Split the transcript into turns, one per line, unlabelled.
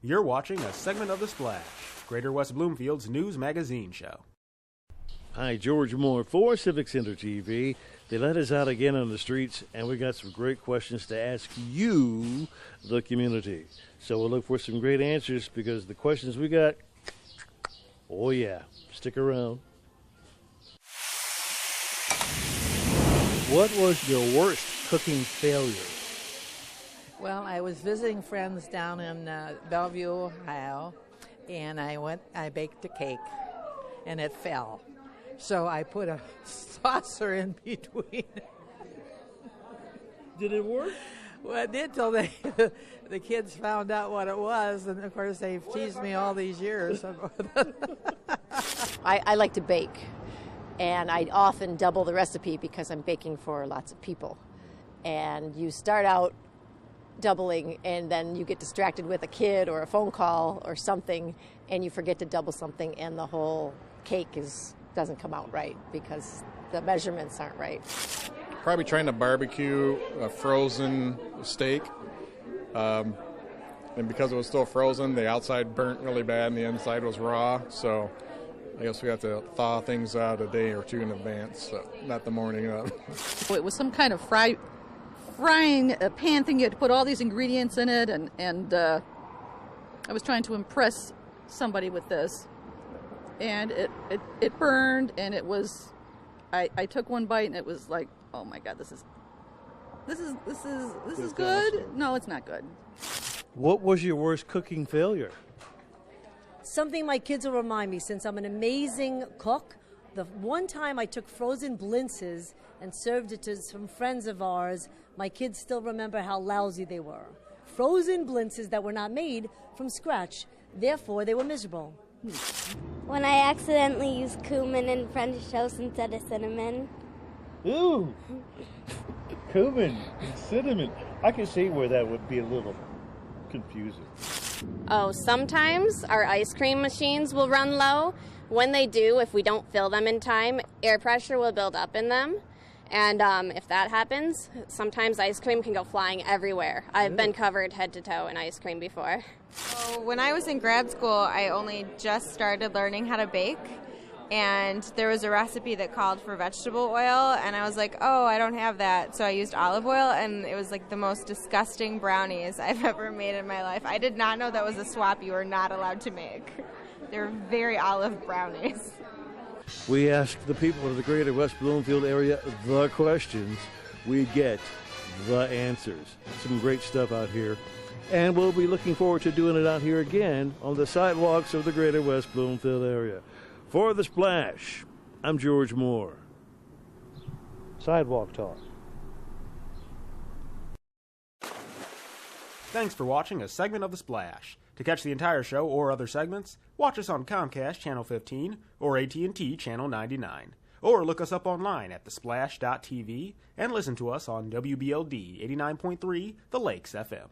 You're watching a segment of The Splash, Greater West Bloomfield's news magazine show.
Hi, George Moore for Civic Center TV. They let us out again on the streets, and we got some great questions to ask you, the community. So we'll look for some great answers because the questions we got, oh yeah, stick around. What was your worst cooking failure?
Well, I was visiting friends down in Bellevue, Ohio, and I baked a cake, and it fell. So I put a saucer in between.
Did it work?
Well, it did till the kids found out what it was, and of course they've teased me all these years.
I like to bake, and I often double the recipe because I'm baking for lots of people. And you start out doubling, and then you get distracted with a kid or a phone call or something, and you forget to double something, and the whole cake doesn't come out right because the measurements aren't right.
Probably trying to barbecue a frozen steak. And because it was still frozen, the outside burnt really bad and the inside was raw. So I guess we have to thaw things out a day or two in advance, so not the morning of.
It was some kind of frying pan thing. You had to put all these ingredients in it, and I was trying to impress somebody with this. And it burned, and it was, I took one bite, and it was like, oh my God, this is good. No, it's not good.
What was your worst cooking failure?
Something my kids will remind me, since I'm an amazing cook. The one time I took frozen blintzes and served it to some friends of ours, my kids still remember how lousy they were. Frozen blintzes that were not made from scratch, therefore they were miserable.
When I accidentally used cumin in French toast instead of cinnamon.
Ooh, cumin and cinnamon. I can see where that would be a little confusing.
Oh, sometimes our ice cream machines will run low. When they do, if we don't fill them in time, air pressure will build up in them. And if that happens, sometimes ice cream can go flying everywhere. I've been covered head to toe in ice cream before.
So when I was in grad school, I only just started learning how to bake. And there was a recipe that called for vegetable oil, and I was like, oh, I don't have that. So I used olive oil, and it was like the most disgusting brownies I've ever made in my life. I did not know that was a swap you were not allowed to make. They were very olive brownies.
We ask the people of the Greater West Bloomfield area the questions. We get the answers. Some great stuff out here. And we'll be looking forward to doing it out here again on the sidewalks of the Greater West Bloomfield area. For The Splash, I'm George Moore. Sidewalk Talk.
Thanks for watching a segment of The Splash. To catch the entire show or other segments, watch us on Comcast Channel 15 or AT&T Channel 99. Or look us up online at thesplash.tv and listen to us on WBLD 89.3 The Lakes FM.